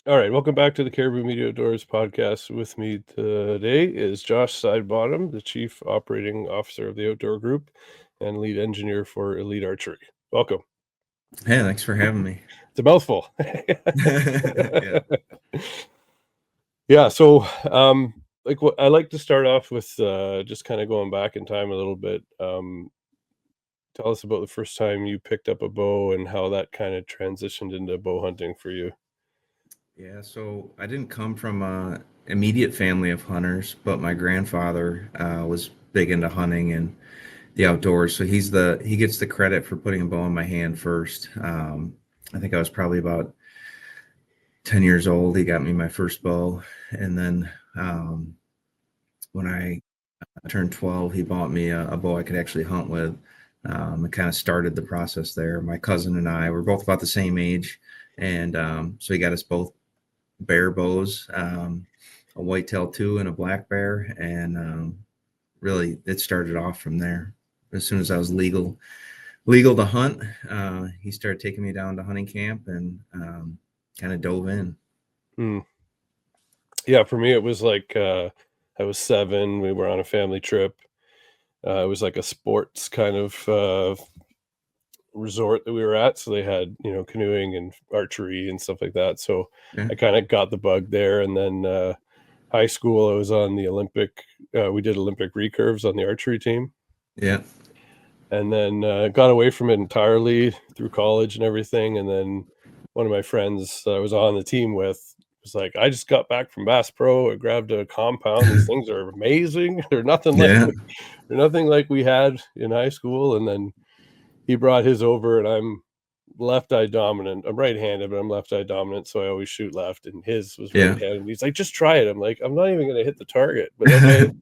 All right, welcome back to the Caribou Media Outdoors podcast. With me today is Josh Sidebottom, the Chief Operating Officer of the Outdoor Group and lead engineer for Elite Archery. Welcome. Hey, thanks for having me. It's a mouthful. Yeah. Yeah, so what I like to start off with just kind of going back in time a little bit. Tell us about the first time you picked up a bow and how that kind of transitioned into bow hunting for you. Yeah, so I didn't come from a immediate family of hunters, but my grandfather was big into hunting and the outdoors. So he gets the credit for putting a bow in my hand first. I think I was probably about 10 years old. He got me my first bow. And then when I turned 12, he bought me a bow I could actually hunt with. It kind of started the process there. My cousin and I were both about the same age. And so he got us both bear bows, a whitetail 2 and a black bear, and really it started off from there. As soon as I was legal to hunt, he started taking me down to hunting camp and kind of dove in. Yeah, for me it was like I was 7. We were on a family trip. It was like a sports kind of resort that we were at, so they had canoeing and archery and stuff like that. So Yeah, I kind of got the bug there, and then high school I was on the Olympic. We did Olympic recurves on the archery team, yeah, and then got away from it entirely through college and everything. And then one of my friends that I was on the team with was like, I just got back from Bass Pro. I grabbed a compound. These things are amazing. They're nothing like yeah, we had in high school. And then he brought his over, and I'm left eye dominant. I'm right handed, but I'm left eye dominant, so I always shoot left. And his was right yeah, handed. He's like, just try it. I'm like, I'm not even going to hit the target, but okay.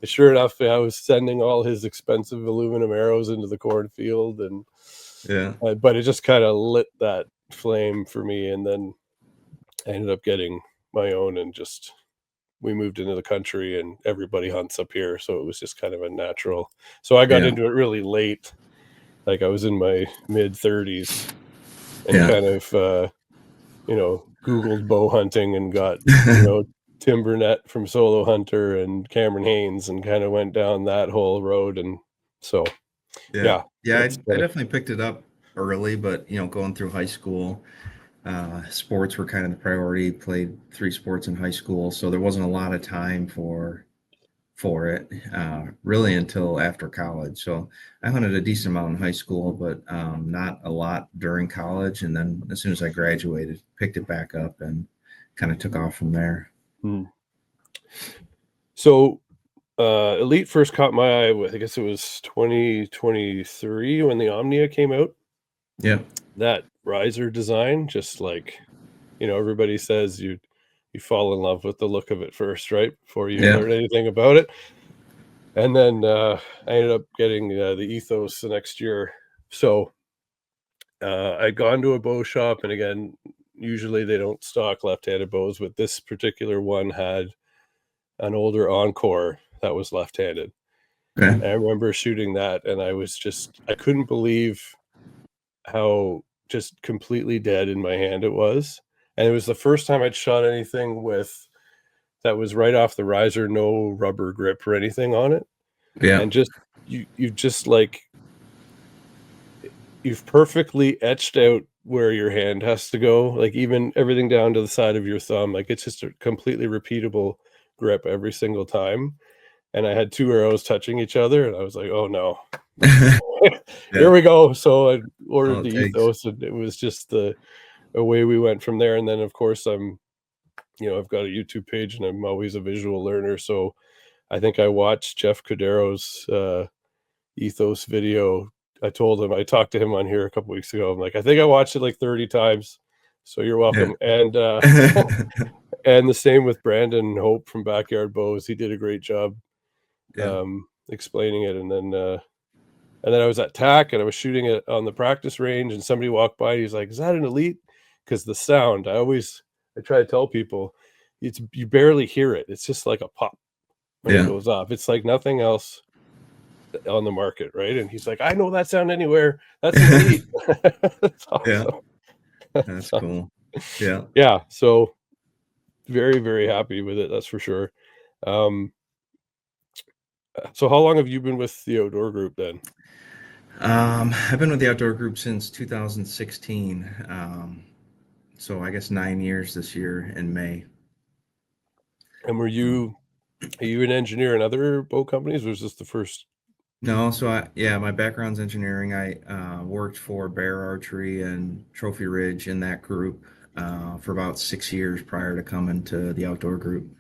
Sure enough, I was sending all his expensive aluminum arrows into the cornfield, and yeah, but it just kind of lit that flame for me. And then I ended up getting my own, and just we moved into the country, and everybody hunts up here, so it was just kind of a natural. So I got yeah, into it really late, like I was in my mid 30s, and yeah. kind of Googled bow hunting and got Tim Burnett from Solo Hunter and Cameron Haynes, and kind of went down that whole road. And so, Yeah, yeah, yeah, that's I definitely picked it up early, but going through high school, sports were kind of the priority. Played 3 sports in high school, so there wasn't a lot of time for it really until after college. So I hunted a decent amount in high school, but not a lot during college. And then as soon as I graduated, picked it back up and kind of took off from there. Hmm. So Elite first caught my eye with, I guess it was 2023 when the Omnia came out. Yeah, That riser design, just like, everybody says you fall in love with the look of it first, right? Before you yeah, learn anything about it. And then I ended up getting the Ethos the next year. So I'd gone to a bow shop, and again, usually they don't stock left-handed bows, but this particular one had an older Encore that was left-handed. okay, And I remember shooting that, and I couldn't believe how just completely dead in my hand it was. And it was the first time I'd shot anything with that was right off the riser, no rubber grip or anything on it. yeah, And just you just like you've perfectly etched out where your hand has to go, like even everything down to the side of your thumb. Like it's just a completely repeatable grip every single time. And I had 2 arrows touching each other, and I was like, "Oh, no. Here yeah. we go." So I All ordered it the takes. Ethos, and it was just the away we went from there. And then, of course, I've got a YouTube page, and I'm always a visual learner, so I think I watched Jeff Cadero's, Ethos video. I talked to him on here a couple weeks ago. I'm like, "I think I watched it like 30 times, so you're Yeah, welcome." And, and the same with Brandon Hope from Backyard Bows. He did a great job yeah, explaining it. And then I was at TAC, and I was shooting it on the practice range, and somebody walked by. He's like, "Is that an Elite?" Because the sound, I try to tell people, you barely hear it. It's just like a pop when it yeah. goes off. It's like nothing else on the market, right? And he's like, "I know that sound anywhere. That's an Elite." That's Yeah, awesome. that's That's awesome. cool. Yeah, Yeah. So very, very happy with it. That's for sure. Um, so how long have you been with the outdoor group then? I've been with the outdoor group since 2016. So I guess 9 years this year in May. And Um, are you an engineer in other boat companies, or is this the first? no, so yeah, my background's engineering. I worked for Bear Archery and Trophy Ridge in that group for about 6 years prior to coming to the outdoor group.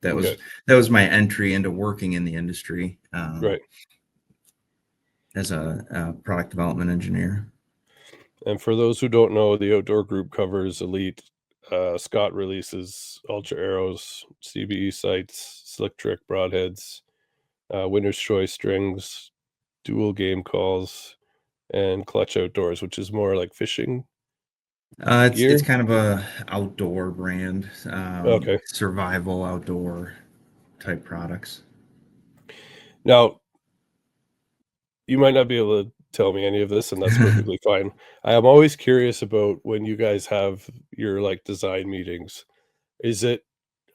That Okay, was that was my entry into working in the industry right. as a product development engineer. And for those who don't know, the outdoor group covers Elite, Scott releases, Ultra Arrows, CBE Sights, Slick Trick Broadheads, Winner's Choice strings, Duel game calls, and Clutch Outdoors, which is more like fishing It's gear. kind of a outdoor brand, Okay. survival outdoor type products. Now, you might not be able to tell me any of this, and that's perfectly fine. I am always curious about when you guys have your like design meetings. Is it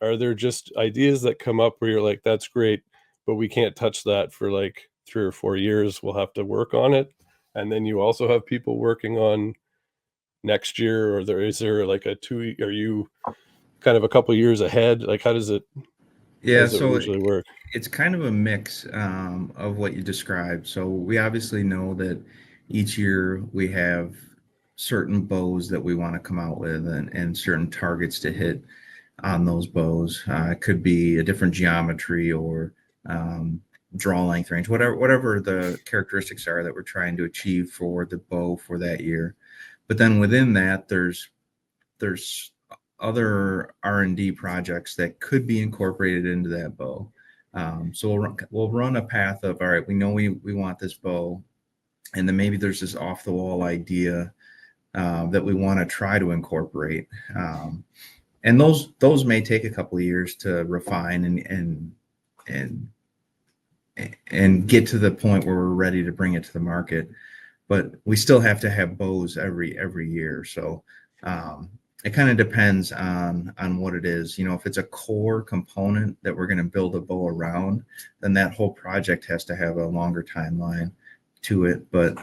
Are there just ideas that come up where you're like, "That's great, but we can't touch that for, like, 3 or 4 years, we'll have to work on it," and then you also have people working on next year, or is there, like, a 2 are you kind of a couple years ahead? Like, how Yeah, does it so usually work? it's kind of a mix of what you described. So we obviously know that each year we have certain bows that we want to come out with and certain targets to hit on those bows. It could be a different geometry or um, draw length range, whatever the characteristics are that we're trying to achieve for the bow for that year. But then within that, there's other R&D projects that could be incorporated into that bow. So we'll run a path of, all right, we know we want this bow, and then maybe there's this off the wall idea that we want to try to incorporate. And those may take a couple of years to refine and and get to the point where we're ready to bring it to the market. But we still have to have bows every year. So it kind of depends on what it is. If it's a core component that we're going to build a bow around, then that whole project has to have a longer timeline to it. But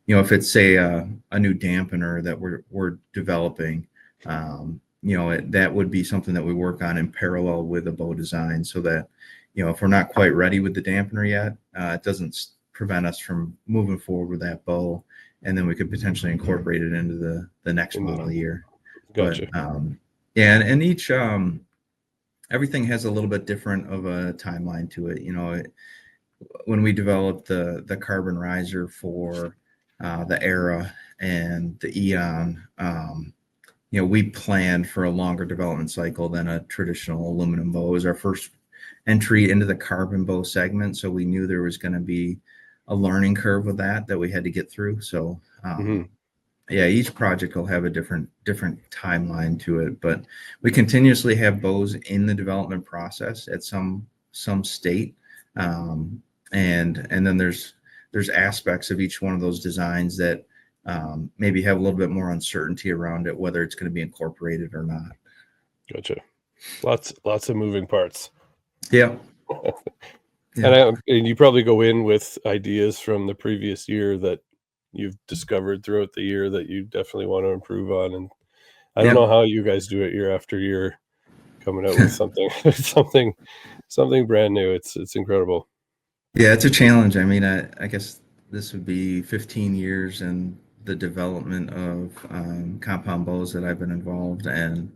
if it's say a new dampener that we're developing, that would be something that we work on in parallel with the bow design, so that if we're not quite ready with the dampener yet, it doesn't prevent us from moving forward with that bow, and then we could potentially incorporate it into the next In the model year. But Gotcha. yeah, and each everything has a little bit different of a timeline to it. When we developed the carbon riser for the Era and the Eon, we planned for a longer development cycle than a traditional aluminum bow. It was our first entry into the carbon bow segment, so we knew there was going to be a learning curve with that we had to get through. So Mhm. yeah, each project will have a different timeline to it, but we continuously have bows in the development process at some state, and then there's aspects of each one of those designs that maybe have a little bit more uncertainty around it, whether it's going to be incorporated or not. Gotcha. Lots of moving parts. Yeah, And yeah, and you probably go in with ideas from the previous year that you've discovered throughout the year that you definitely want to improve on, and I don't yeah. know how you guys do it year after year, coming out with something something brand new. It's incredible. Yeah, it's a challenge. I mean, I guess this would be 15 years in the development of compound bows that I've been involved in.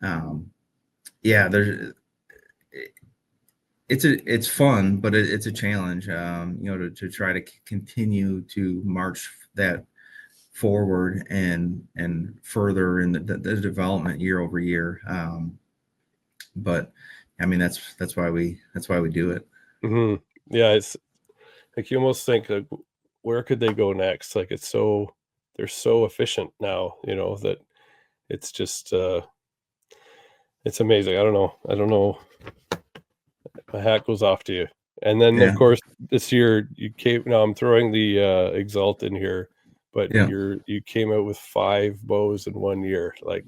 Um, yeah, it's fun, but it's a challenge. To try to continue to march that forward and further in the development year over year. But I mean, that's why we do it. Mhm. Yeah, it's like you almost think, like, where could they go next? Like, they're so efficient now, that it's just, it's amazing. I don't know. My hat goes off to you. And then, of Yeah, course, this year you came now I'm throwing the, Exalt in here, but yeah. you came out with 5 bows in 1 year. Like,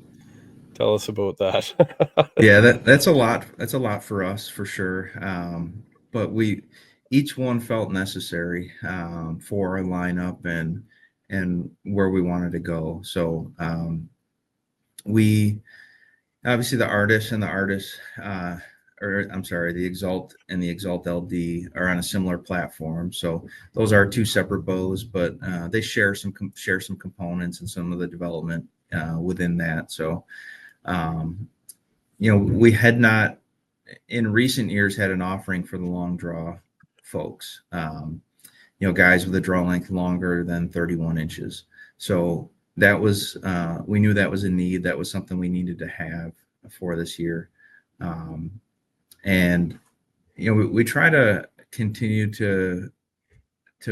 Tell us about that. Yeah, that's a lot. That's a lot for us for sure. But each one felt necessary for our lineup and where we wanted to go. So we obviously the Exalt and the Exalt LD are on a similar platform. So those are two separate bows, but they share some components and some of the development within that. So we had not in recent years had an offering for the long draw folks. Guys with a draw length longer than 31 inches. So that was we knew that was a need. That was something we needed to have for this year. And we try to continue to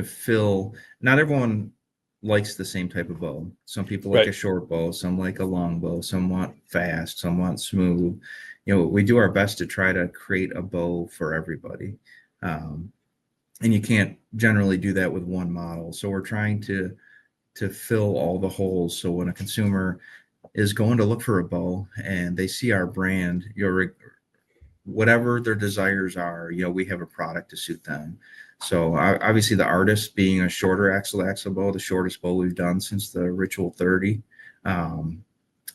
fill. Not everyone likes the same type of bow. Some people like Right. a short bow, some like a long bow, some want fast, some want smooth. We do our best to try to create a bow for everybody. And you can't generally do that with one model. So we're trying to fill all the holes. So when a consumer is going to look for a bow and they see our brand, whatever their desires are, we have a product to suit them. So obviously the Artist being a shorter axle bow, the shortest bow we've done since the Ritual 30. And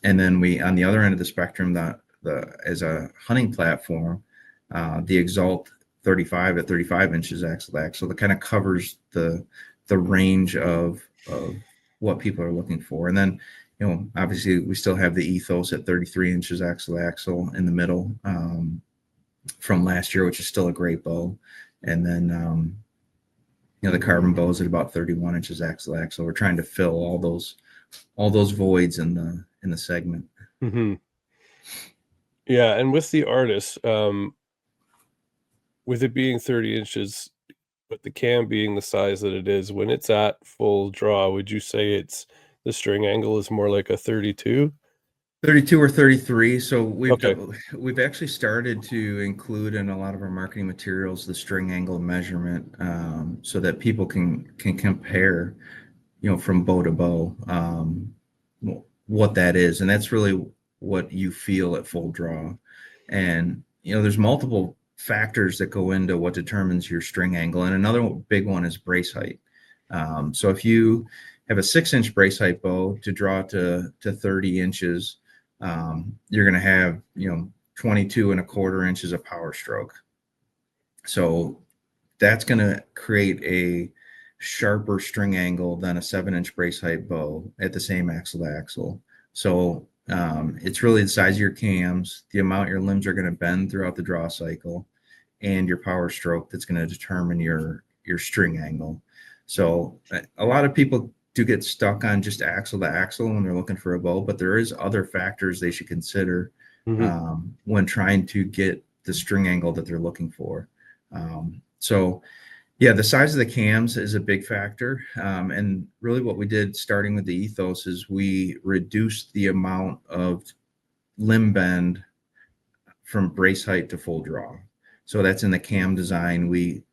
then we, on the other end of the spectrum, as a hunting platform, the Exalt 35 at 35 inches axle that kind of covers the range of what people are looking for. And then, obviously we still have the Ethos at 33 inches axle in the middle from last year, which is still a great bow. And then, the Carbon bows at about 31 inches axle. We're trying to fill all those voids in the segment. Mm-hmm. Yeah, and with the Artist, with it being 30 inches, but the cam being the size that it is, when it's at full draw, would you say the string angle is more like a 32? 32 or 33. So Okay. we've actually started to include in a lot of our marketing materials the string angle measurement, so that people can compare, from bow to bow, what that is, and that's really what you feel at full draw. And there's multiple factors that go into what determines your string angle, and another big one is brace height. So if you have a 6-inch brace height bow to draw to 30 inches, you're going to have 22.25 inches of power stroke. So that's going to create a sharper string angle than a 7-inch brace height bow at the same axle to axle. So it's really the size of your cams, the amount your limbs are going to bend throughout the draw cycle, and your power stroke that's going to determine your string angle. So a lot of people do get stuck on just axle to axle when they're looking for a bow, but there is other factors they should consider when trying to get the string angle that they're looking for. So yeah, the size of the cams is a big factor. And really what we did starting with the Ethos is we reduced the amount of limb bend from brace height to full draw. So that's in the cam design.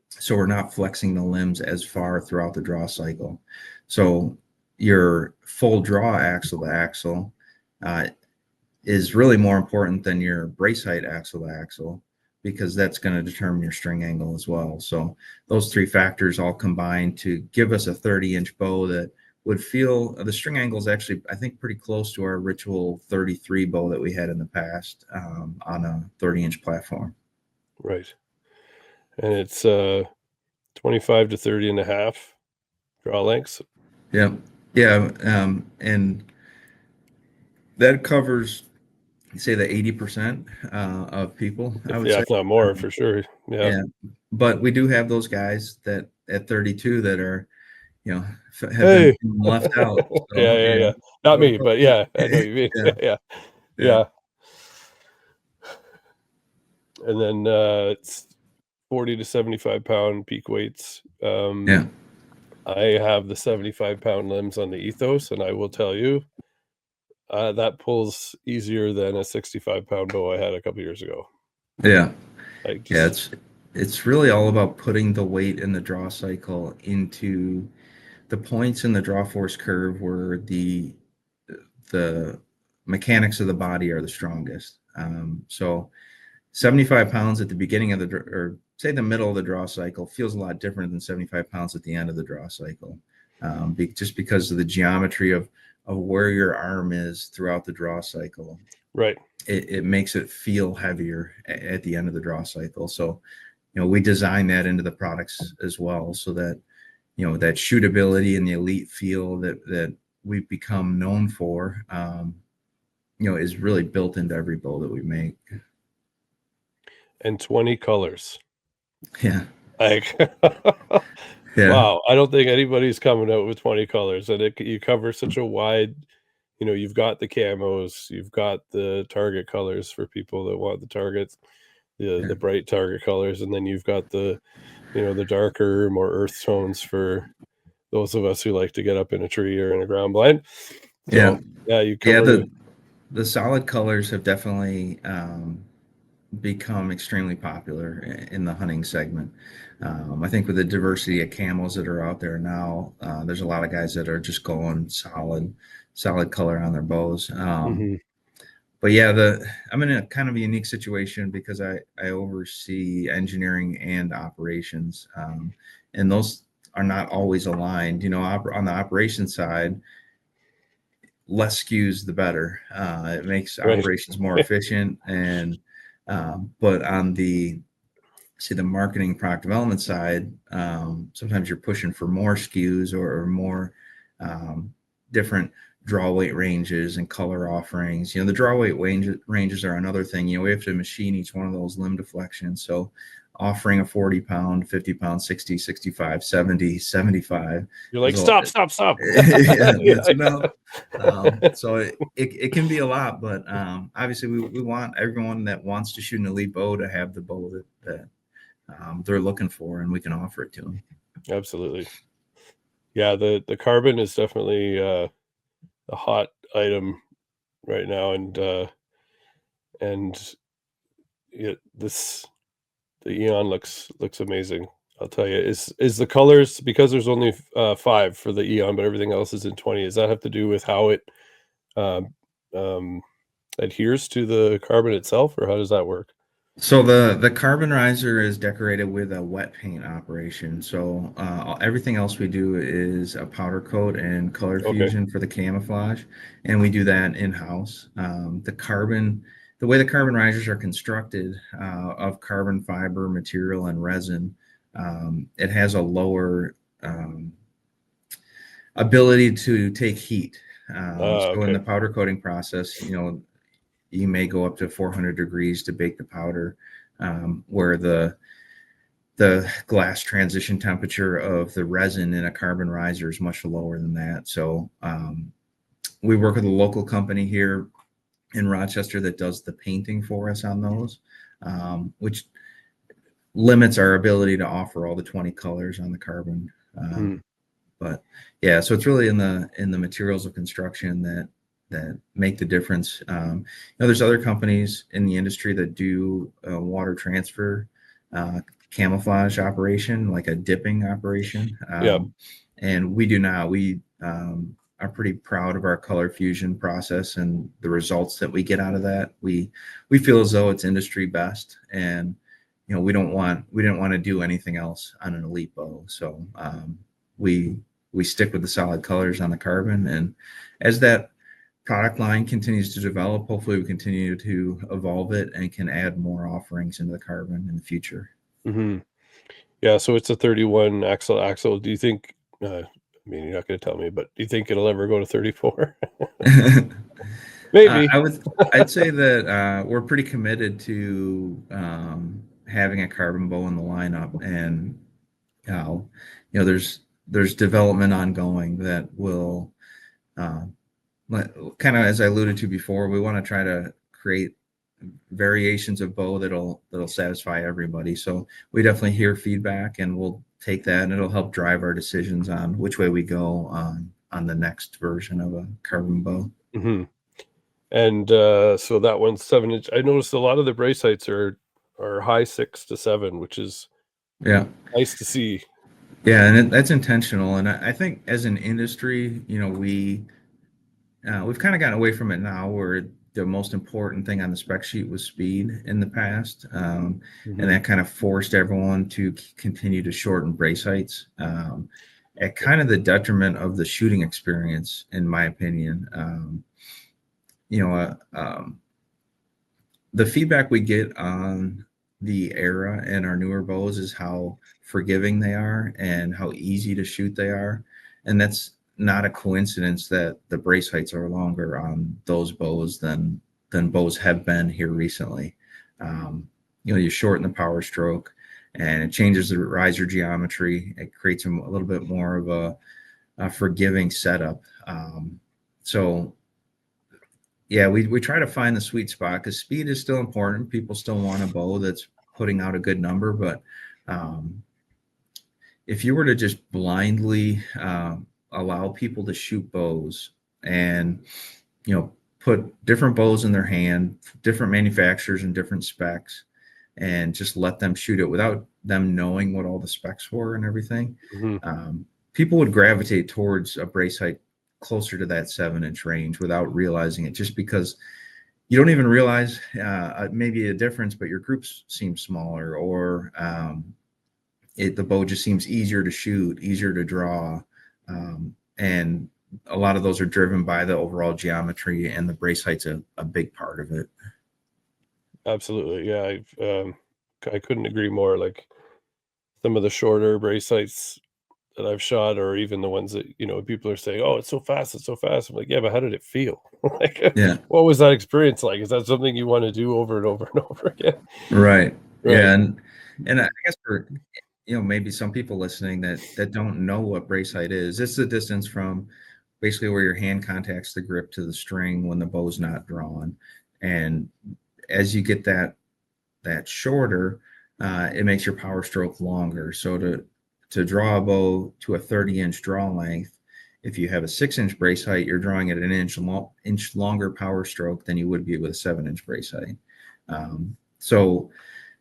So we're not flexing the limbs as far throughout the draw cycle. So your full draw axle to axle is really more important than your brace height axle to axle, because that's going to determine your string angle as well. So those three factors all combine to give us a 30-inch bow that would feel, the string angle is actually, I think, pretty close to our Ritual 33 bow that we had in the past on a 30-inch platform. Right. And it's 25 to 30 and a half draw lengths. Yeah. And that covers, say, the 80% of people, I would say. If not more, for sure. Yeah. But we do have those guys that at 32 that are, have Hey. been left out. So, Yeah. Not me, but yeah, I know what you mean. Yeah. And then it's 40 to 75 pound peak weights. I have the 75-pound limbs on the Ethos, and I will tell you, that pulls easier than a 65-pound bow I had a couple years ago. Yeah. It's really all about putting the weight in the draw cycle into the points in the draw force curve where the mechanics of the body are the strongest. So 75 pounds at the beginning of the, or say the middle of the draw cycle, feels a lot different than 75 pounds at the end of the draw cycle, just because of the geometry of where your arm is throughout the draw cycle. Right. It makes it feel heavier at the end of the draw cycle. So, we design that into the products as well, so that, that shootability and the elite feel that we've become known for, is really built into every bow that we make. And 20 colors. Yeah. Like, Yeah. wow. I don't think anybody's coming out with 20 colors, and you cover such a wide, you've got the camos, you've got the target colors for people that want the targets, the bright target colors, and then you've got the, the darker, more earth tones for those of us who like to get up in a tree or in a ground blind. So, you cover the solid colors have definitely become extremely popular in the hunting segment. I think with the diversity of camos that are out there now, there's a lot of guys that are just going solid color on their bows. But yeah, I'm in a kind of a unique situation because I oversee engineering and operations, and those are not always aligned. On the operations side, less SKUs the better. It makes operations more efficient, and but on the marketing product development side, sometimes you're pushing for more SKUs or more different draw weight ranges and color offerings. The draw weight ranges are another thing. We have to machine each one of those limb deflections. So offering a 40 pound, 50 pound, 60, 65, 70, 75. You're like, stop. That's enough. So it can be a lot, but obviously we want everyone that wants to shoot an elite bow to have the bow that they're looking for, and we can offer it to them. Absolutely. Yeah, the carbon is definitely a hot item right now, and the Eon looks amazing. I'll tell you. Is the colors, because there's only 5 for the Eon, but everything else is in 20? Does that have to do with how it adheres to the carbon itself, or how does that work? So the carbon riser is decorated with a wet paint operation. So everything else we do is a powder coat and color fusion for the camouflage, and we do that in-house. The way the carbon risers are constructed, of carbon fiber material and resin, it has a lower ability to take heat. So in the powder coating process, you may go up to 400 degrees to bake the powder, where the glass transition temperature of the resin in a carbon riser is much lower than that. So we work with a local company here in Rochester that does the painting for us on those, which limits our ability to offer all the 20 colors on the carbon. But yeah, so it's really in the materials of construction that make the difference. There's other companies in the industry that do water transfer camouflage operation, like a dipping operation. And we do not. We are pretty proud of our color fusion process and the results that we get out of that. We feel as though it's industry best, and we didn't want to do anything else on an elite bow. So we stick with the solid colors on the carbon, and as that product line continues to develop, hopefully we continue to evolve it and can add more offerings into the carbon in the future. Yeah, so it's a 31 axle. Do you think, I mean, you're not going to tell me, but do you think it'll ever go to 34? Maybe. I'd say that we're pretty committed to having a carbon bow in the lineup, and there's development ongoing that will kind of, as I alluded to before, we want to try to create variations of bow that'll satisfy everybody. So we definitely hear feedback, and we'll take that, and it'll help drive our decisions on which way we go on the next version of a carbon bow. And so that one's 7-inch. I noticed a lot of the brace heights are high 6 to 7, which is nice to see. Yeah, and that's intentional. And I think as an industry, We've kind of gotten away from it now, where the most important thing on the spec sheet was speed in the past, and Hmm. that kind of forced everyone to continue to shorten brace heights, at kind of the detriment of the shooting experience, in my opinion. You know, the feedback we get on the Era and our newer bows is how forgiving they are and how easy to shoot they are. And that's not a coincidence that the brace heights are longer on those bows than bows have been here recently. You shorten the power stroke and it changes the riser geometry. It creates a little bit more of a forgiving setup. So yeah, we try to find the sweet spot because speed is still important. People still want a bow that's putting out a good number, but um, if you were to just blindly allow people to shoot bows and put different bows in their hand, different manufacturers and different specs, and just let them shoot it without them knowing what all the specs were and everything, Hmm. people would gravitate towards a brace height closer to that 7-inch range without realizing it, just because you don't even realize maybe a difference, but your groups seem smaller, or the bow just seems easier to shoot, easier to draw, and a lot of those are driven by the overall geometry, and the brace height's a big part of it. Absolutely. Yeah. I couldn't agree more. Like some of the shorter brace sights that I've shot, or even the ones that, people are saying, "Oh, it's so fast, it's so fast." I'm like, "Yeah, but how did it feel?" Like, Yeah, what was that experience like? Is that something you want to do over and over and over again? right. Right. Yeah, and I guess for maybe some people listening that don't know what brace height is, it's the distance from basically where your hand contacts the grip to the string when the bow's not drawn. And as you get that shorter, it makes your power stroke longer. So to draw a bow to a 30-inch draw length, if you have a 6-inch brace height, you're drawing at an inch longer power stroke than you would be with a 7-inch brace height. So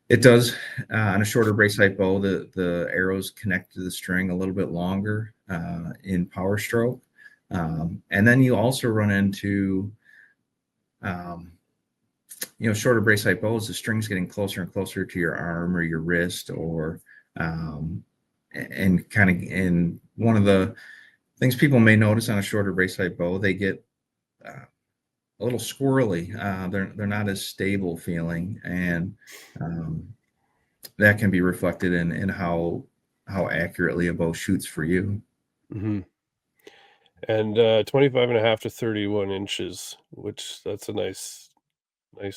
it does, on a shorter brace height bow, the arrows connect to the string a little bit longer in power stroke. And then you also run into um, shorter brace height bows, the string's getting closer and closer to your arm or your wrist, or and one of the things people may notice on a shorter brace height bow, they get a little squirrely. They're not as stable feeling, and um, that can be reflected in how accurately a bow shoots for you. Hmm. And 25 and a half to 31 inches, which that's a nice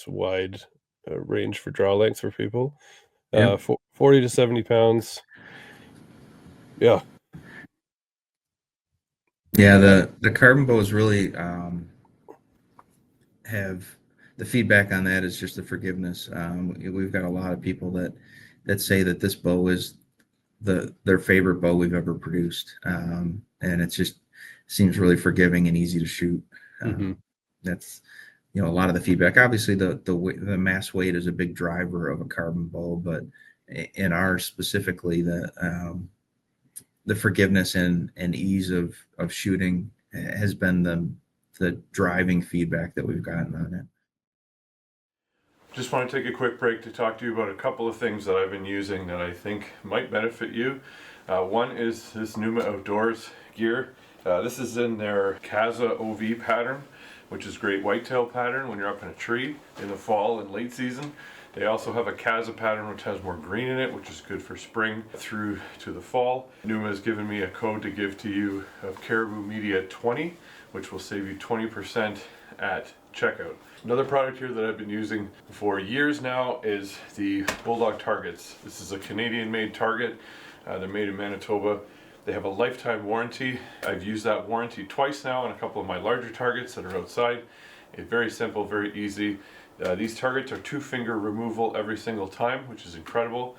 wide range for draw length for people. Yep. 40 to 70 pounds. Yeah. Yeah, Yeah. the carbon bows really have the feedback on that is just the forgiveness. We've got a lot of people that say that this bow is their favorite bow we've ever produced, and it just seems really forgiving and easy to shoot. Hmm. That's a lot of the feedback. Obviously, the mass weight is a big driver of a carbon bow, but in ours specifically, the forgiveness and ease of shooting has been the driving feedback that we've gotten on it. Just want to take a quick break to talk to you about a couple of things that I've been using that I think might benefit you. One is this Numa Outdoors gear. This is in their Kaza OV pattern, which is great whitetail pattern when you're up in a tree in the fall and late season. They also have a Kaza pattern which has more green in it, which is good for spring through to the fall. Numa has given me a code to give to you of Caribou Media 20, which will save you 20% at checkout. Another product here that I've been using for years now is the Bulldog targets. This is a Canadian made target. They're made in Manitoba. They have a lifetime warranty. I've used that warranty twice now on a couple of my larger targets that are outside. It's very simple, very easy. These targets are 2-finger removal every single time, which is incredible.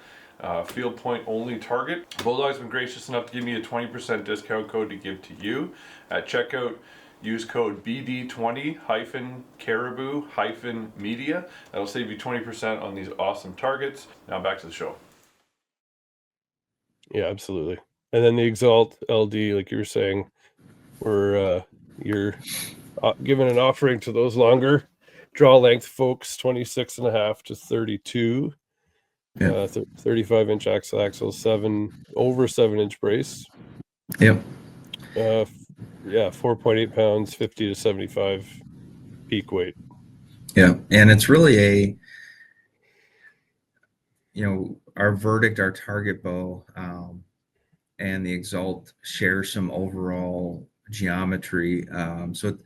Field point only target. Bulldog's been gracious enough to give me a 20% discount code to give to you at checkout. Use code BD20-Caribou-Media. That'll save you 20% on these awesome targets. Now back to the show. Yeah, absolutely. And then the Exalt LD, like you were saying, were your giving an offering to those longer draw length folks, 26.5 to 32. Yeah. 35-inch axle, over 7-inch brace. Yep. Yeah, 4.8 pounds, 50 to 75 peak weight. Yeah, and it's really our Verdict, our target bow, and the Exalt share some overall geometry. So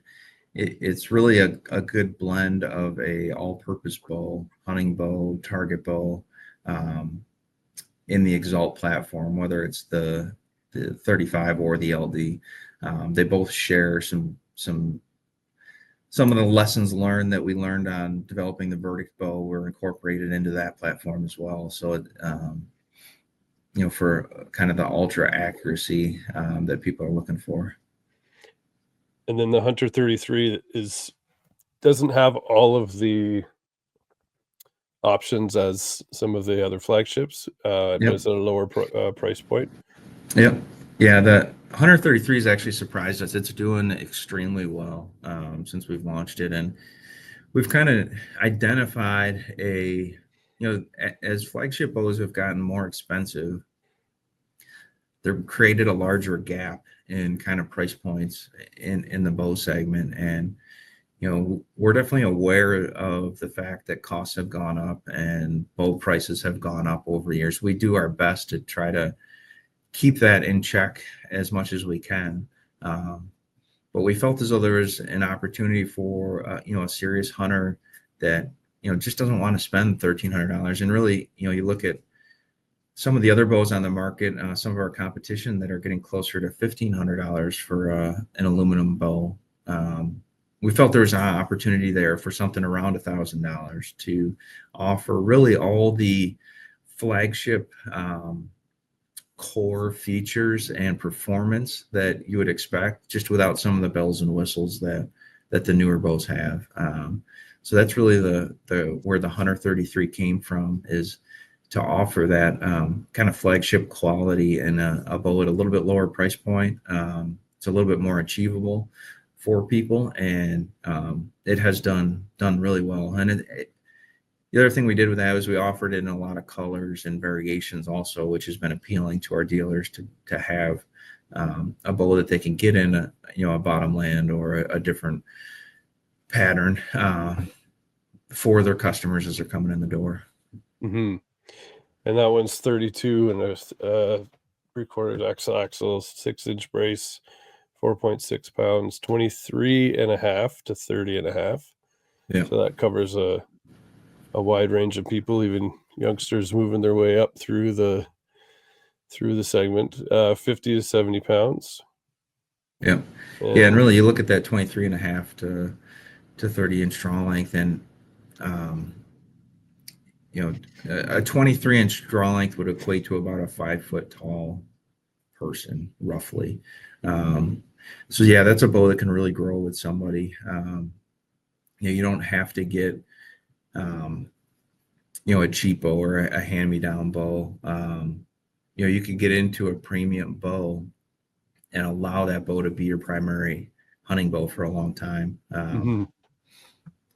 it's really a good blend of a all-purpose bow, hunting bow, target bow, in the Exalt platform, whether it's the 35 or the LD. They both share some of the lessons learned that we learned on developing the Verdict bow were incorporated into that platform as well. So it, for kind of the ultra accuracy that people are looking for. And then the Hunter 33 doesn't have all of the options as some of the other flagships, but it's at a lower price point. Yep. Yeah, the Hunter 33 has actually surprised us. It's doing extremely well since we've launched it, and we've kind of identified as flagship bows have gotten more expensive, they've created a larger gap in kind of price points in the bow segment. And we're definitely aware of the fact that costs have gone up and bow prices have gone up over years. We do our best to try to keep that in check as much as we can. But we felt as though there was an opportunity for a serious hunter that just doesn't want to spend $1,300. And really, you look at some of the other bows on the market, some of our competition that are getting closer to $1,500 for an aluminum bow. We felt there was an opportunity there for something around $1,000 to offer really all the flagship core features and performance that you would expect, just without some of the bells and whistles that the newer bows have. So that's really the where the Hunter 33 came from, is to offer that kind of flagship quality and a bow at a little bit lower price point. It's a little bit more achievable for people, and it has done really well. And the other thing we did with that was we offered it in a lot of colors and variations also, which has been appealing to our dealers to have a bow that they can get in a bottomland or a different pattern for their customers as they're coming in the door. Mm-hmm. And that one's 32 and a 3/4 axle, 6-inch brace, 4.6 pounds, 23.5 to 30.5. Yeah. So that covers a wide range of people, even youngsters moving their way up through the segment. 50 to 70 pounds. Yeah. And really, you look at that 23.5 to 30-inch draw length, and a 23-inch draw length would equate to about a 5-foot tall person, roughly. So yeah, that's a bow that can really grow with somebody. You don't have to get a cheap bow or a hand-me-down bow. You could get into a premium bow and allow that bow to be your primary hunting bow for a long time.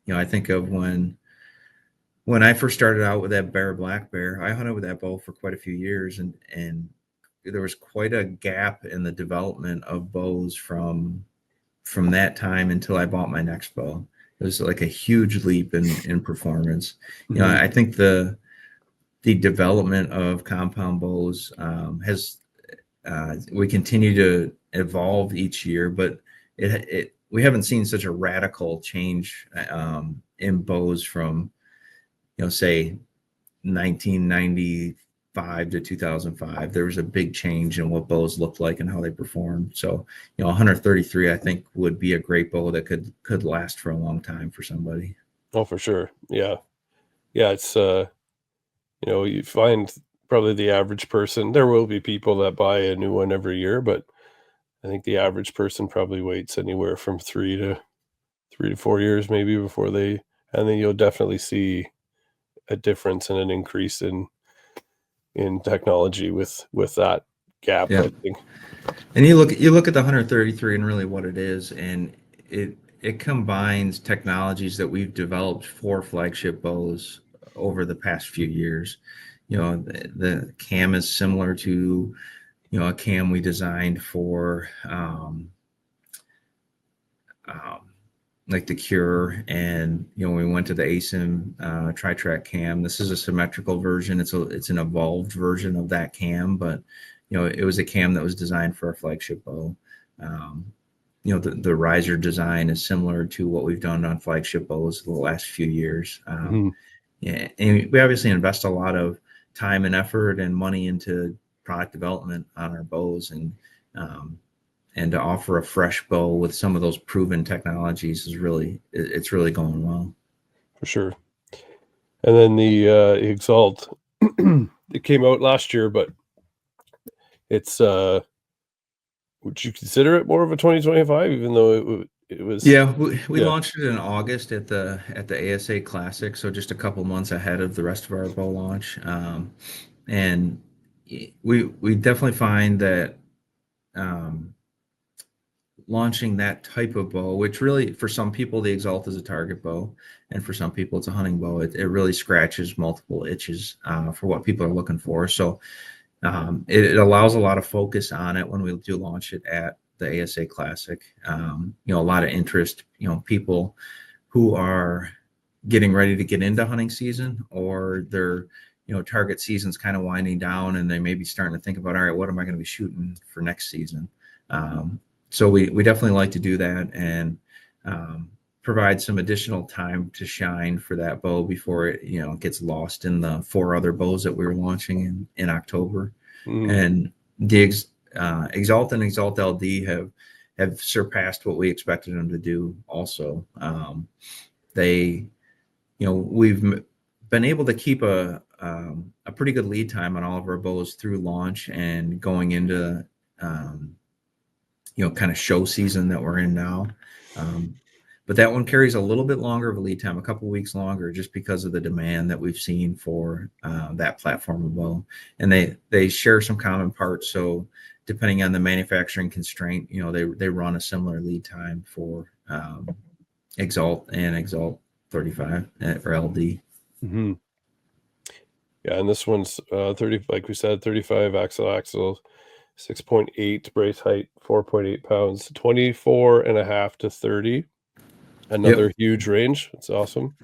I think of when I first started out with that black bear, I hunted with that bow for quite a few years, and there was quite a gap in the development of bows from that time until I bought my next bow. It was like a huge leap in performance. I think the development of compound bows we continue to evolve each year, but we haven't seen such a radical change in bows from say 1995 to 2005. There was a big change in what bows looked like and how they performed. So 133 I think would be a great bow that could last for a long time for somebody. Oh, for sure. Yeah. It's you find probably the average person, there will be people that buy a new one every year, but I think the average person probably waits anywhere from 3 to 4 years maybe before and then you'll definitely see a difference and an increase in technology with that gap. Yeah. I think. And you look at the 133 and really what it is, and it it combines technologies that we've developed for flagship bows over the past few years. The cam is similar to, a cam we designed for like the Cure, and we went to the ASIM tri-track cam. This is a symmetrical version. It's an evolved version of that cam, but it was a cam that was designed for a flagship bow. The riser design is similar to what we've done on flagship bows the last few years. Yeah, and we obviously invest a lot of time and effort and money into product development on our bows, and to offer a fresh bow with some of those proven technologies it's really going well. For sure. And then the Exalt, it came out last year, but it's would you consider it more of a 2025, even though it was? Yeah, we launched it in August at the ASA Classic, so just a couple months ahead of the rest of our bow launch. And we definitely find that launching that type of bow, which really for some people the Exalt is a target bow, and for some people it's a hunting bow, it really scratches multiple itches for what people are looking for. So it allows a lot of focus on it when we do launch it at the ASA Classic. A lot of interest, people who are getting ready to get into hunting season, or their target season's kind of winding down and they may be starting to think about, all right, what am I going to be shooting for next season? So we definitely like to do that and provide some additional time to shine for that bow before it gets lost in the 4 other bows that we were launching in October. And the Exalt and Exalt LD have surpassed what we expected them to do also. We've been able to keep a pretty good lead time on all of our bows through launch and going into kind of show season that we're in now. But that one carries a little bit longer of a lead time, a couple of weeks longer, just because of the demand that we've seen for that platform of bow. And they share some common parts. So depending on the manufacturing constraint, they run a similar lead time for Exalt and Exalt 35 or LD. Mm-hmm. Yeah, and this one's 30, like we said, 35 axle, 6.8 brace height, 4.8 pounds, 24.5 to 30. Another huge range. It's awesome.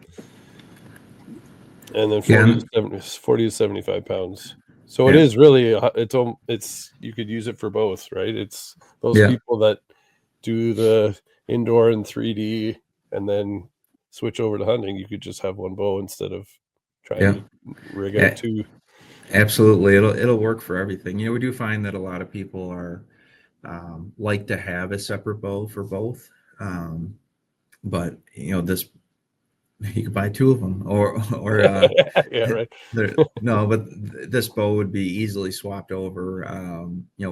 And then 40 to 75 pounds. So it is really, it's you could use it for both, right? It's those people that do the indoor and 3D and then switch over to hunting. You could just have one bow instead of trying to rig out 2. Absolutely. It'll work for everything. We do find that a lot of people are like to have a separate bow for both. But this, you could buy 2 of them or yeah, right. No, but this bow would be easily swapped over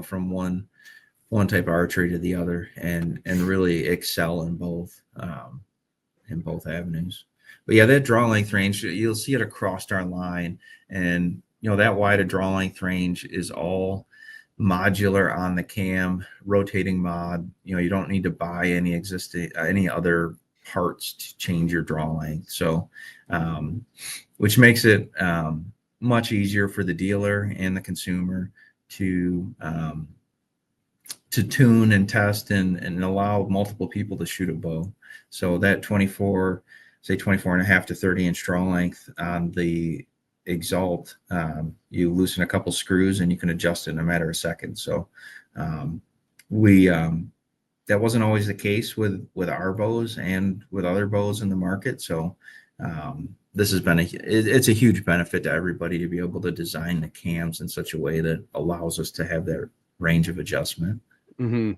from one type of archery to the other and really excel in both avenues. But yeah, that draw length range, you'll see it across our line, and that wide a draw length range is all modular on the cam, rotating mod. You don't need to buy any other parts to change your draw length. So, which makes it much easier for the dealer and the consumer to tune and test and allow multiple people to shoot a bow. So that 24 and a half to 30 inch draw length on the Exalt, you loosen a couple screws and you can adjust it in a matter of seconds. So that wasn't always the case with our bows and with other bows in the market. So this has been it's a huge benefit to everybody to be able to design the cams in such a way that allows us to have that range of adjustment. Mm-hmm.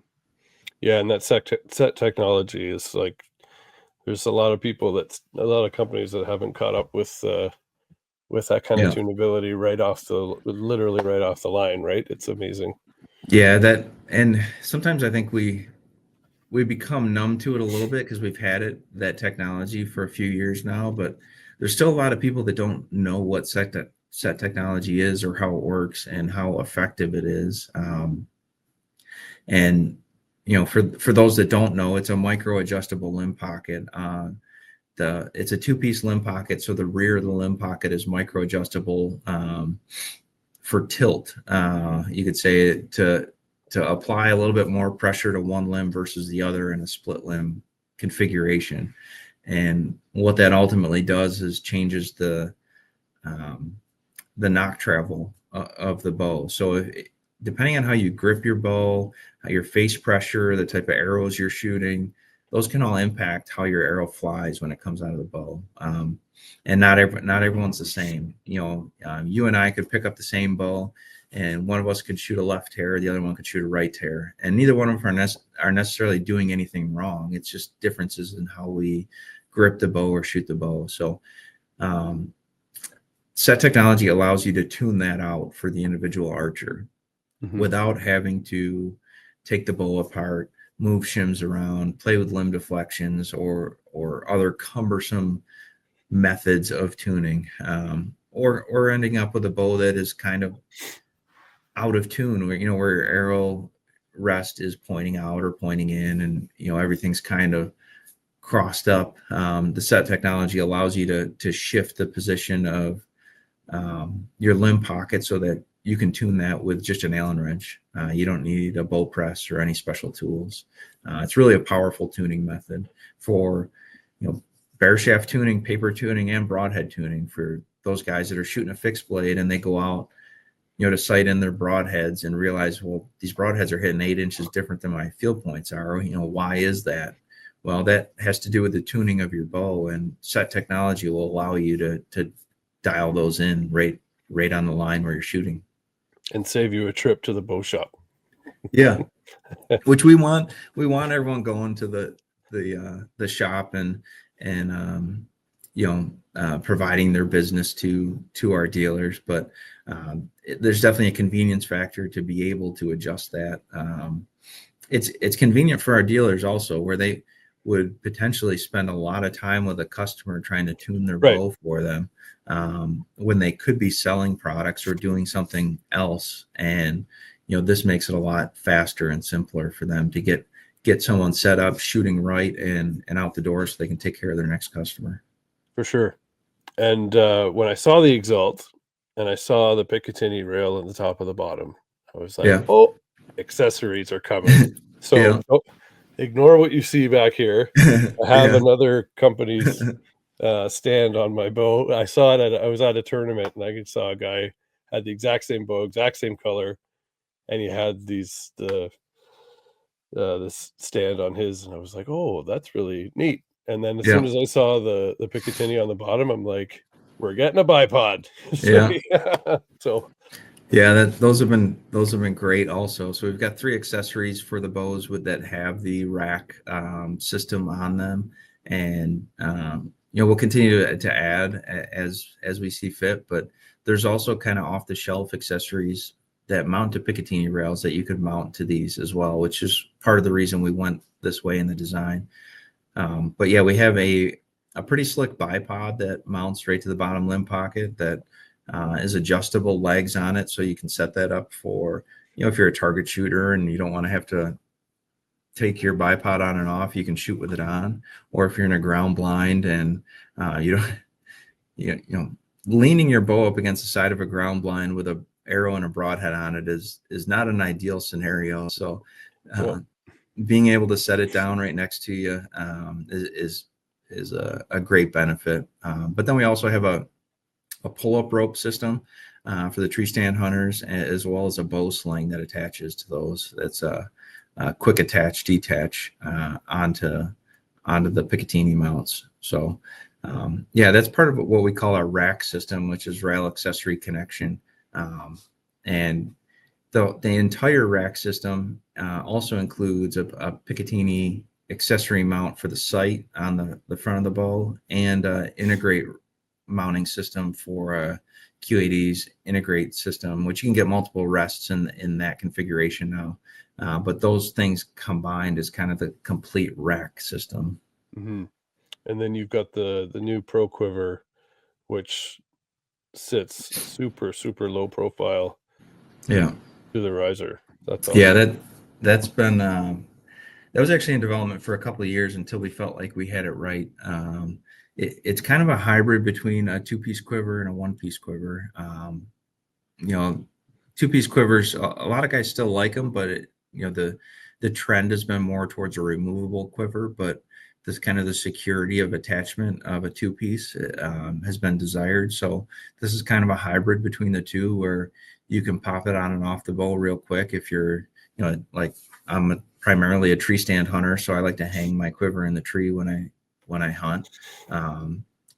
Yeah, and that set technology is like, there's a lot of companies that haven't caught up with that kind of tunability literally right off the line, right? It's amazing. Yeah, and sometimes I think we become numb to it a little bit because we've had that technology for a few years now, but there's still a lot of people that don't know what set technology is or how it works and how effective it is. And for those that don't know, it's a micro adjustable limb pocket. It's a two-piece limb pocket, so the rear of the limb pocket is micro adjustable for tilt. You could say to apply a little bit more pressure to one limb versus the other in a split limb configuration. And what that ultimately does is changes the knock travel of the bow. So depending on how you grip your bow, your face pressure, the type of arrows you're shooting, those can all impact how your arrow flies when it comes out of the bow. And not everyone's the same. You and I could pick up the same bow, and one of us could shoot a left tear, the other one could shoot a right tear, and neither one of them are necessarily doing anything wrong. It's just differences in how we grip the bow or shoot the bow. So set technology allows you to tune that out for the individual archer without having to take the bow apart, move shims around, play with limb deflections or other cumbersome methods of tuning, or ending up with a bow that is kind of out of tune, where your arrow rest is pointing out or pointing in, and everything's kind of crossed up. The set technology allows you to shift the position of your limb pocket so that you can tune that with just an Allen wrench. You don't need a bow press or any special tools. It's really a powerful tuning method for bare shaft tuning, paper tuning, and broadhead tuning for those guys that are shooting a fixed blade and they go out to sight in their broadheads and realize, well, these broadheads are hitting 8 inches different than my field points are. Why is that? Well, that has to do with the tuning of your bow, and set technology will allow you to dial those in right on the line where you're shooting, and save you a trip to the bow shop. Yeah, which we want everyone going to the shop and providing their business to our dealers, but there's definitely a convenience factor to be able to adjust that. It's convenient for our dealers also, where they would potentially spend a lot of time with a customer trying to tune their bow for them, when they could be selling products or doing something else. And this makes it a lot faster and simpler for them to get someone set up, shooting right, and out the door so they can take care of their next customer. For sure. And when I saw the Exalt and I saw the Picatinny rail at the top of the bottom, I was like, oh, accessories are coming. So ignore what you see back here. I have another company's stand on my bow. I saw it I was at a tournament, and I saw a guy had the exact same bow, exact same color, and he had this stand on his, and I was like, oh, that's really neat. And then as soon as I saw the Picatinny on the bottom, I'm like, we're getting a bipod. So those have been great also. So we've got 3 accessories for the bows that have the rack system on them, and we'll continue to add as we see fit. But there's also kind of off the shelf accessories that mount to Picatinny rails that you could mount to these as well, which is part of the reason we went this way in the design. But yeah, we have a pretty slick bipod that mounts right to the bottom limb pocket that is adjustable legs on it. So you can set that up for, if you're a target shooter and you don't want to have to take your bipod on and off, you can shoot with it on. Or if you're in a ground blind and leaning your bow up against the side of a ground blind with a arrow and a broadhead on it is not an ideal scenario. So being able to set it down right next to you is a great benefit. But then we also have a pull-up rope system for the tree stand hunters, as well as a bow sling that attaches to those. That's a quick attach, detach onto the Picatinny mounts. So that's part of what we call our rack system, which is rail accessory connection. And the entire rack system also includes a Picatinny accessory mount for the sight on the front of the bow, and integrate mounting system for a Q80's integrate system, which you can get multiple rests in that configuration now. But those things combined is kind of the complete rack system. And then you've got the new Pro Quiver, which sits super low profile to the riser. That's awesome. That's been That was actually in development for a couple of years until we felt like we had it right. It's kind of a hybrid between a two-piece quiver and a one-piece quiver. You know, two-piece quivers, a lot of guys still like them, but the trend has been more towards a removable quiver. But this kind of the security of attachment of a two-piece has been desired. So this is kind of a hybrid between the two, where you can pop it on and off the bow real quick if you're, like I'm primarily a tree stand hunter, so I like to hang my quiver in the tree when I hunt.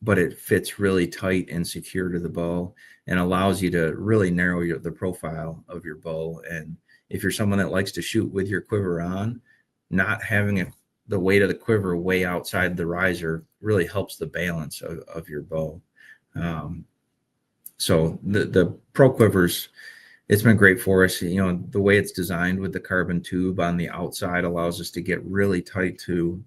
But it fits really tight and secure to the bow and allows you to really narrow the profile of your bow. And if you're someone that likes to shoot with your quiver on, not having the weight of the quiver way outside the riser really helps the balance of your bow. So the Pro Quivers, it's been great for us. The way it's designed with the carbon tube on the outside allows us to get really tight to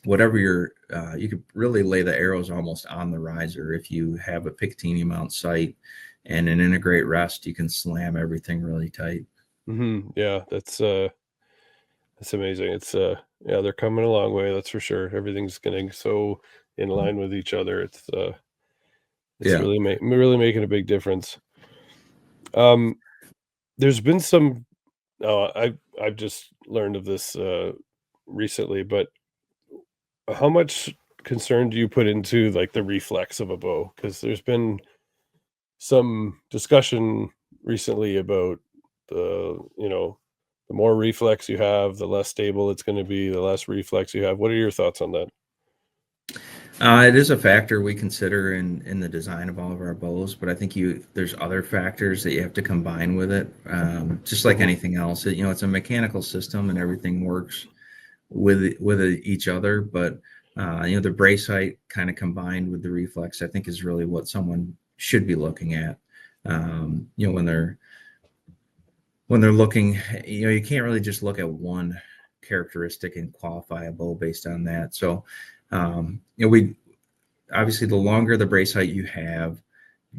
whatever you could really lay the arrows almost on the riser. If you have a Picatinny mount sight and an integrate rest, you can slam everything really tight. Yeah, that's amazing. It's yeah, they're coming a long way, that's for sure. Everything's getting so in line with each other. It's Yeah. really making a big difference. There's been some I've just learned of this recently, but how much concern do you put into like the reflex of a bow? Because there's been some discussion recently about the more reflex you have, the less stable it's going to be, the less reflex you have. What are your thoughts on that? It is a factor we consider in the design of all of our bows, but I think there's other factors that you have to combine with it. Just like Mhm. anything else, it's a mechanical system and everything works with each other. But the brace height kind of combined with the reflex, I think, is really what someone should be looking at. When they're looking, you can't really just look at one characteristic and qualify a bow based on that. So, we obviously, the longer the brace height you have,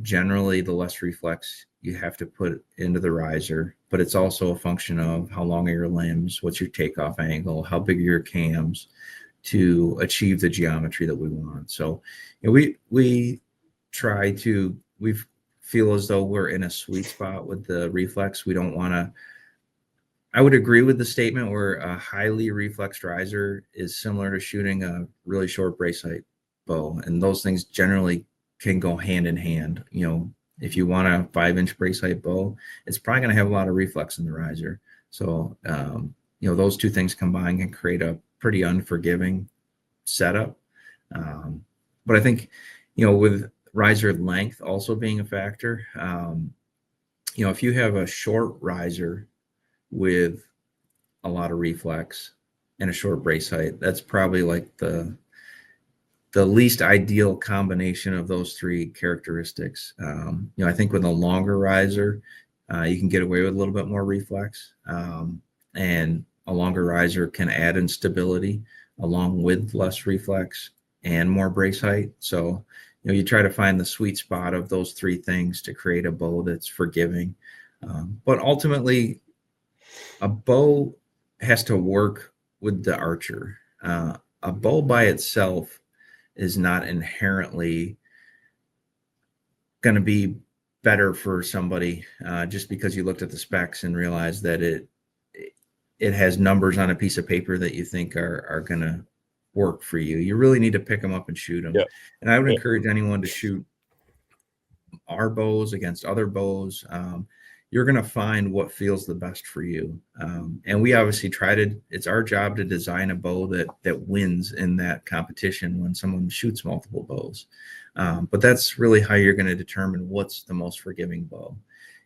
generally the less reflex you have to put into the riser. But it's also a function of how long are your limbs, what's your takeoff angle, how big are your cams to achieve the geometry that we want. So, we try to we feel as though we're in a sweet spot with the reflex. We don't want to. I would agree with the statement where a highly reflexed riser is similar to shooting a really short brace height bow, and those things generally can go hand in hand. If you want a 5-inch brace height bow, it's probably going to have a lot of reflex in the riser. So, those two things combined can create a pretty unforgiving setup. But I think, with riser length also being a factor, if you have a short riser with a lot of reflex and a short brace height, that's probably like the least ideal combination of those three characteristics. I think with a longer riser, you can get away with a little bit more reflex, and a longer riser can add instability along with less reflex and more brace height. So, you try to find the sweet spot of those three things to create a bow that's forgiving. But ultimately, a bow has to work with the archer. A bow by itself is not inherently going to be better for somebody just because you looked at the specs and realized that it has numbers on a piece of paper that you think are going to work for you. You really need to pick them up and shoot them. Yeah, And I would yeah. encourage anyone to shoot our bows against other bows. You're going to find what feels the best for you. And we obviously it's our job to design a bow that wins in that competition when someone shoots multiple bows. But that's really how you're going to determine what's the most forgiving bow.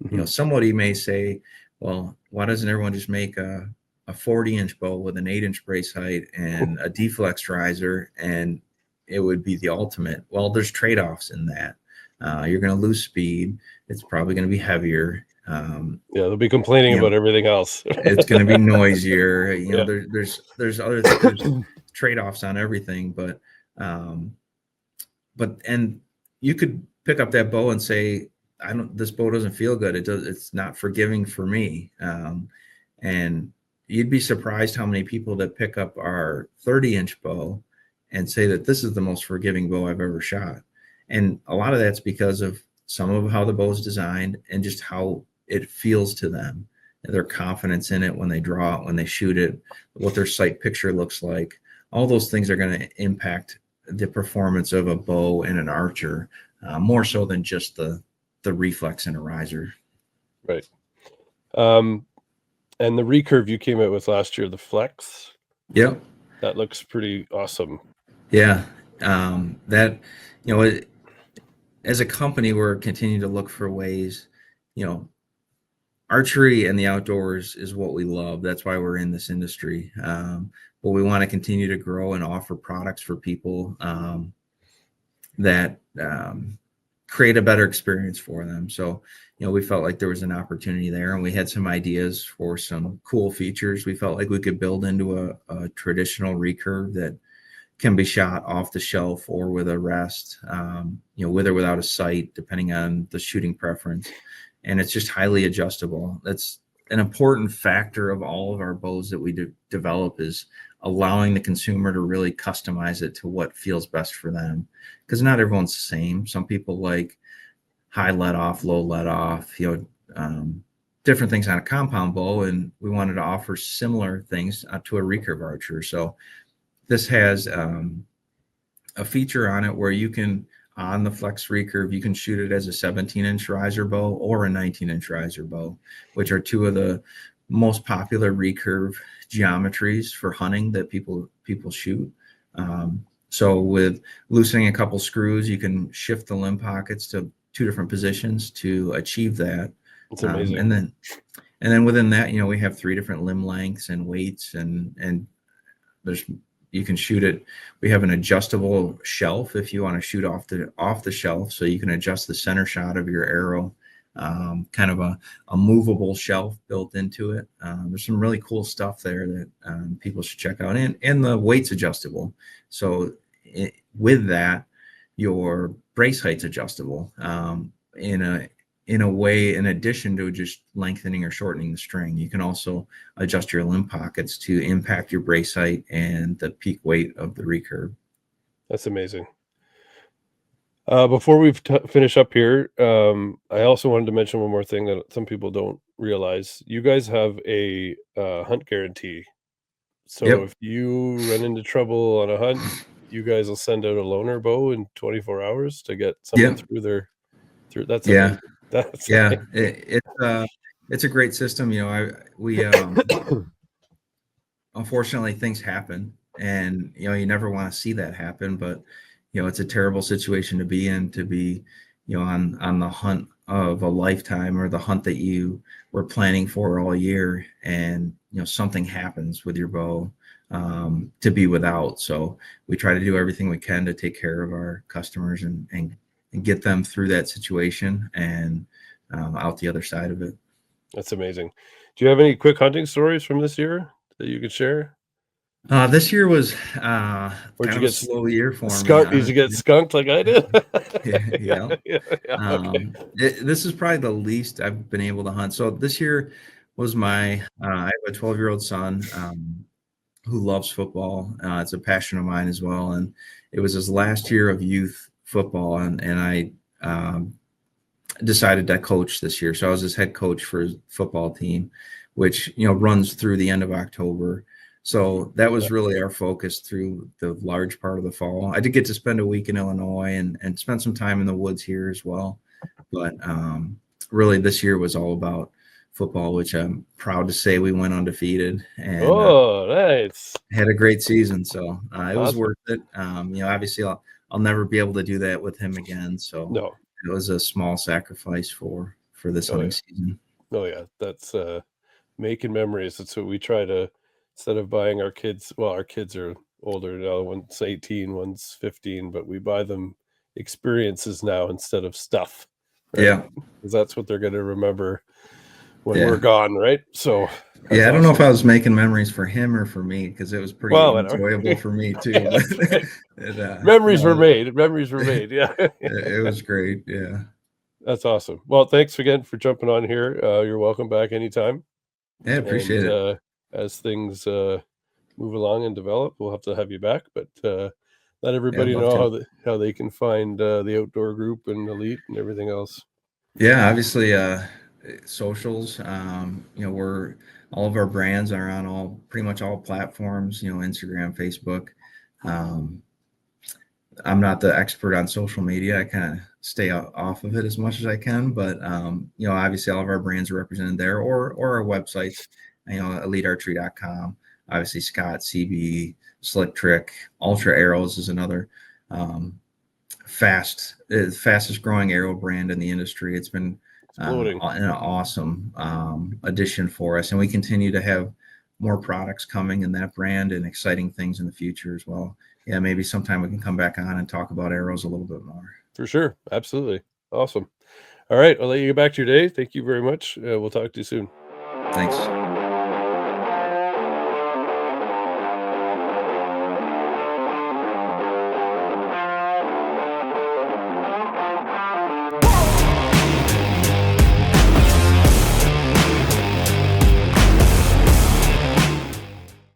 Mhm. Somebody may say, well, why doesn't everyone just make a 40-inch bow with an 8-inch brace height and a deflex riser, and it would be the ultimate? Well, there's trade-offs in that. You're going to lose speed. It's probably going to be heavier. Yeah, they'll be complaining You know, about everything else. it's going to be noisier. Yeah. There's trade-offs on everything, and you could pick up that bow and say, this bow doesn't feel good. It's not forgiving for me. And you'd be surprised how many people that pick up our 30-inch bow and say that this is the most forgiving bow I've ever shot. And a lot of that's because of some of how the bow is designed and just how it feels to them, their confidence in it when they draw it, when they shoot it, what their sight picture looks like. All those things are going to impact the performance of a bow and an archer, more so than just the reflex and a riser. Right. And the recurve you came out with last year, the Flex. Yep. That looks pretty awesome. Yeah. That, as a company, we're continuing to look for ways, archery and the outdoors is what we love. That's why we're in this industry. But we want to continue to grow and offer products for people that create a better experience for them. So, we felt like there was an opportunity there, and we had some ideas for some cool features. We felt like we could build into a traditional recurve that can be shot off the shelf or with a rest, with or without a sight, depending on the shooting preference. And it's just highly adjustable. That's an important factor of all of our bows that we develop, is allowing the consumer to really customize it to what feels best for them. Because not everyone's the same. Some people like high let off, low let off, different things on a compound bow. And we wanted to offer similar things to a recurve archer. So this has a feature on it where you can, on the Flex recurve, you can shoot it as a 17-inch riser bow or a 19-inch riser bow, which are two of the most popular recurve geometries for hunting that people shoot. So with loosening a couple screws, you can shift the limb pockets to 2 different positions to achieve that. It's amazing. And then within that, we have 3 different limb lengths and weights, and you can shoot it. We have an adjustable shelf if you want to shoot off the shelf, so you can adjust the center shot of your arrow. Kind of a movable shelf built into it. There's some really cool stuff there that people should check out, and the weight's adjustable. So with that, your brace height's adjustable in a way, in addition to just lengthening or shortening the string. You can also adjust your limb pockets to impact your brace height and the peak weight of the recurve. That's amazing. Before we finish up here, I also wanted to mention one more thing that some people don't realize. You guys have a hunt guarantee. So Yep. if you run into trouble on a hunt, you guys will send out a loaner bow in 24 hours to get someone through. That's amazing. That's it's a great system. We unfortunately, things happen, and you never want to see that happen, but it's a terrible situation to be in, to be on the hunt of a lifetime, or the hunt that you were planning for all year, and something happens with your bow, to be without. So we try to do everything we can to take care of our customers and get them through that situation and out the other side of it. That's amazing. Do you have any quick hunting stories from this year that you could share? This year was kind of a slow year for me. Did you get skunked like I did? Yeah. Okay. This is probably the least I've been able to hunt. So this year was I have a 12-year-old son who loves football. It's a passion of mine as well. And it was his last year of youth football. And I decided to coach this year. So I was his head coach for his football team, which, runs through the end of October. So that was really our focus through the large part of the fall. I did get to spend a week in Illinois and spend some time in the woods here as well. But really this year was all about football, which I'm proud to say we went undefeated and nice. Had a great season. So it was worth it. Obviously I'll never be able to do that with him again. So no, it was a small sacrifice for this hunting season. Oh yeah. That's making memories. That's what we try to, instead of buying our kids. Well, our kids are older now. One's 18, one's 15, but we buy them experiences now instead of stuff. Right? Yeah. Because that's what they're going to remember when we're gone, right? So I don't know if I was making memories for him or for me, because it was pretty enjoyable for me too. Memories were made. Memories were made. Yeah. It was great. Yeah. That's awesome. Well, thanks again for jumping on here. You're welcome back anytime. Yeah, appreciate it. as things move along and develop, we'll have to have you back. But let everybody I'd love know to. how they can find the Outdoor Group and Elite and everything else. Yeah, obviously, socials. We're all of our brands are on pretty much all platforms. Instagram, Facebook. Um, I'm not the expert on social media. I kind of stay off of it as much as I can, but obviously all of our brands are represented there, or our websites. EliteArchery.com. Obviously, Scott, CBE, Slick Trick, Ultra Arrows is another um, fastest growing arrow brand in the industry. It's been Exploding. an awesome addition for us, and we continue to have more products coming in that brand and exciting things in the future as well. Yeah, maybe sometime we can come back on and talk about arrows a little bit more. For sure. Absolutely. Awesome. All right. I'll let you get back to your day. Thank you very much. We'll talk to you soon. Thanks.